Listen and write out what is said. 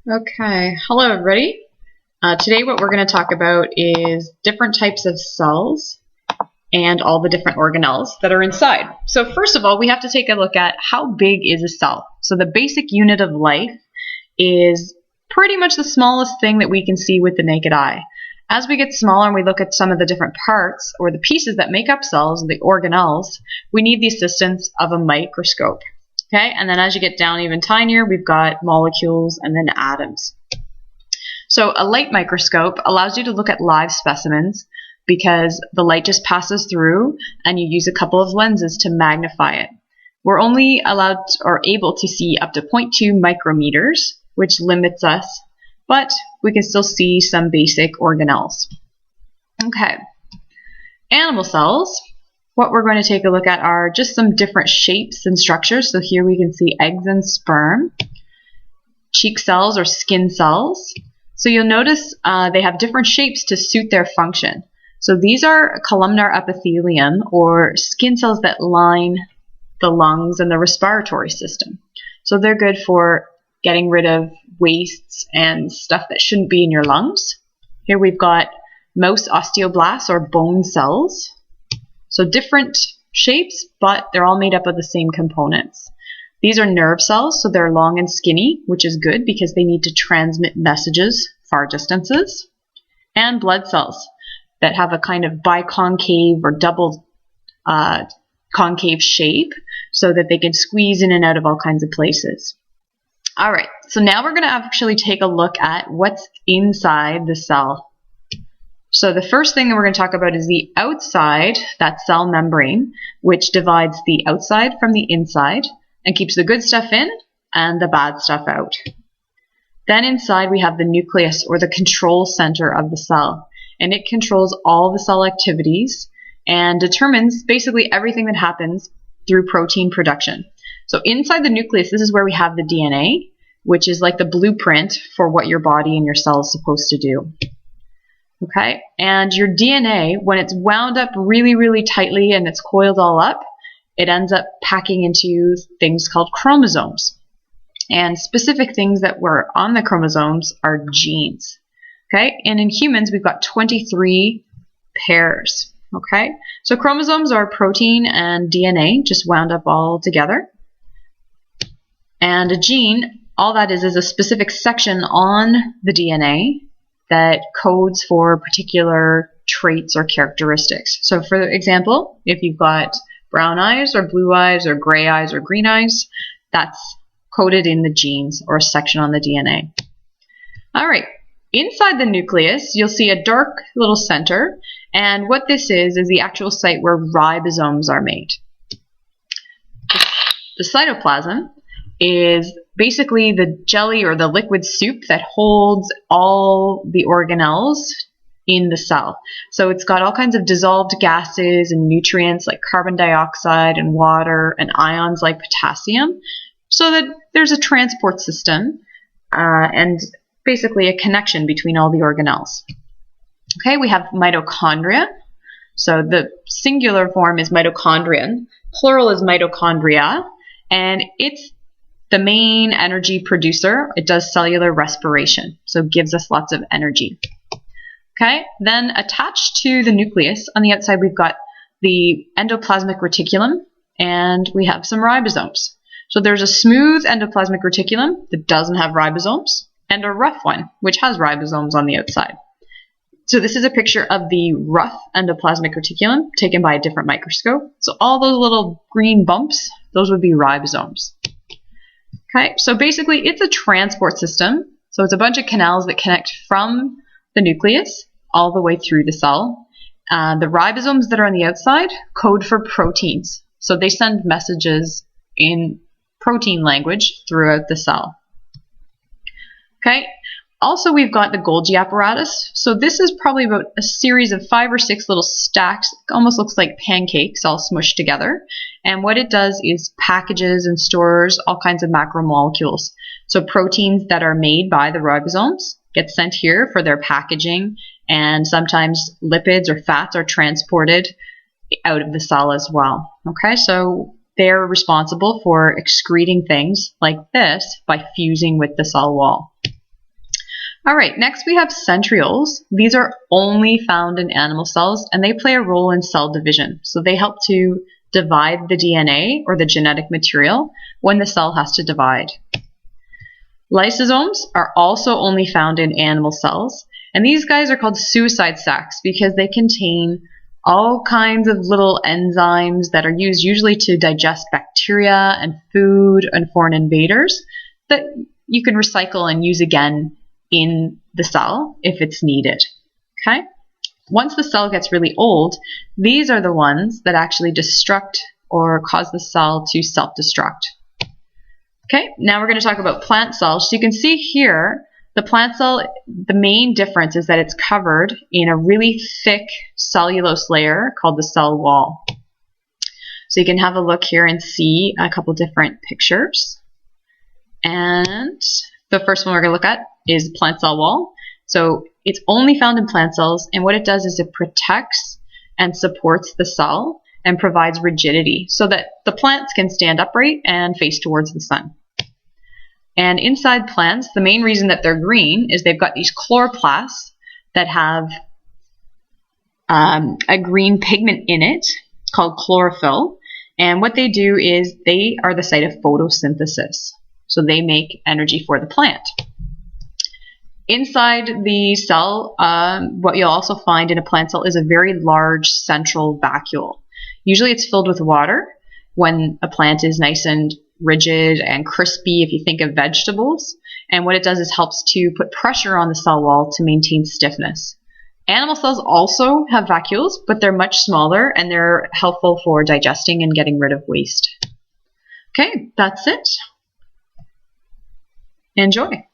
Okay, hello everybody. Today what we're going to talk about is different types of cells and all the different organelles that are inside. So first of all, we have to take a look at how big is a cell. So the basic unit of life is pretty much the smallest thing that we can see with the naked eye. As we get smaller and we look at some of the different parts or the pieces that make up cells, the organelles, we need the assistance of a microscope. Okay, and then as you get down even tinier, we've got molecules and then atoms. So a light microscope allows you to look at live specimens because the light just passes through and you use a couple of lenses to magnify it. We're only allowed or able to see up to 0.2 micrometers, which limits us, but we can still see some basic organelles. Okay, animal cells. What we're going to take a look at are just some different shapes and structures. So here we can see eggs and sperm, cheek cells or skin cells. So you'll notice they have different shapes to suit their function. So these are columnar epithelium or skin cells that line the lungs and the respiratory system. So they're good for getting rid of wastes and stuff that shouldn't be in your lungs. Here we've got mouse osteoblasts or bone cells. So different shapes, but they're all made up of the same components. These are nerve cells, so they're long and skinny, which is good because they need to transmit messages far distances. And blood cells that have a kind of biconcave or double concave shape so that they can squeeze in and out of all kinds of places. All right, so now we're going to actually take a look at what's inside the cell. So the first thing that we're going to talk about is the outside, that cell membrane, which divides the outside from the inside and keeps the good stuff in and the bad stuff out. Then inside we have the nucleus or the control center of the cell, and it controls all the cell activities and determines basically everything that happens through protein production. So inside the nucleus, this is where we have the DNA, which is like the blueprint for what your body and your cell is supposed to do. Okay, and your DNA, when it's wound up really, really tightly and it's coiled all up, it ends up packing into things called chromosomes. And specific things that were on the chromosomes are genes. Okay, and in humans, we've got 23 pairs. Okay, so chromosomes are protein and DNA just wound up all together. And a gene, all that is a specific section on the DNA that codes for particular traits or characteristics. So for example, if you've got brown eyes or blue eyes or gray eyes or green eyes, that's coded in the genes or a section on the DNA. All right, inside the nucleus, you'll see a dark little center, and what this is the actual site where ribosomes are made. The cytoplasm is basically the jelly or the liquid soup that holds all the organelles in the cell. So it's got all kinds of dissolved gases and nutrients like carbon dioxide and water and ions like potassium, so that there's a transport system and basically a connection between all the organelles. Okay, we have mitochondria. So the singular form is mitochondrion, plural is mitochondria, and it's the main energy producer. It does cellular respiration, so it gives us lots of energy. Okay, then attached to the nucleus on the outside, we've got the endoplasmic reticulum, and we have some ribosomes. So there's a smooth endoplasmic reticulum that doesn't have ribosomes, and a rough one, which has ribosomes on the outside. So this is a picture of the rough endoplasmic reticulum taken by a different microscope. So all those little green bumps, those would be ribosomes. Okay, so basically it's a transport system. So it's a bunch of canals that connect from the nucleus all the way through the cell. The ribosomes that are on the outside code for proteins. So they send messages in protein language throughout the cell. Okay, also we've got the Golgi apparatus. So this is probably about a series of 5 or 6 little stacks. It almost looks like pancakes all smushed together. And what it does is packages and stores all kinds of macromolecules. So proteins that are made by the ribosomes get sent here for their packaging, and sometimes lipids or fats are transported out of the cell as well. Okay, so they're responsible for excreting things like this by fusing with the cell wall. All right, next we have centrioles. These are only found in animal cells, and they play a role in cell division. So they help to divide the DNA, or the genetic material, when the cell has to divide. Lysosomes are also only found in animal cells, and these guys are called suicide sacs because they contain all kinds of little enzymes that are used usually to digest bacteria and food and foreign invaders that you can recycle and use again in the cell if it's needed. Okay? Once the cell gets really old, these are the ones that actually destruct or cause the cell to self-destruct. Okay, now we're going to talk about plant cells. So you can see here, the plant cell, the main difference is that it's covered in a really thick cellulose layer called the cell wall. So you can have a look here and see a couple different pictures. And the first one we're going to look at is plant cell wall. So it's only found in plant cells, and what it does is it protects and supports the cell and provides rigidity so that the plants can stand upright and face towards the sun. And inside plants, the main reason that they're green is they've got these chloroplasts that have a green pigment in it called chlorophyll. And what they do is they are the site of photosynthesis. So they make energy for the plant. Inside the cell, what you'll also find in a plant cell is a very large central vacuole. Usually it's filled with water when a plant is nice and rigid and crispy if you think of vegetables. And what it does is helps to put pressure on the cell wall to maintain stiffness. Animal cells also have vacuoles, but they're much smaller and they're helpful for digesting and getting rid of waste. Okay, that's it. Enjoy.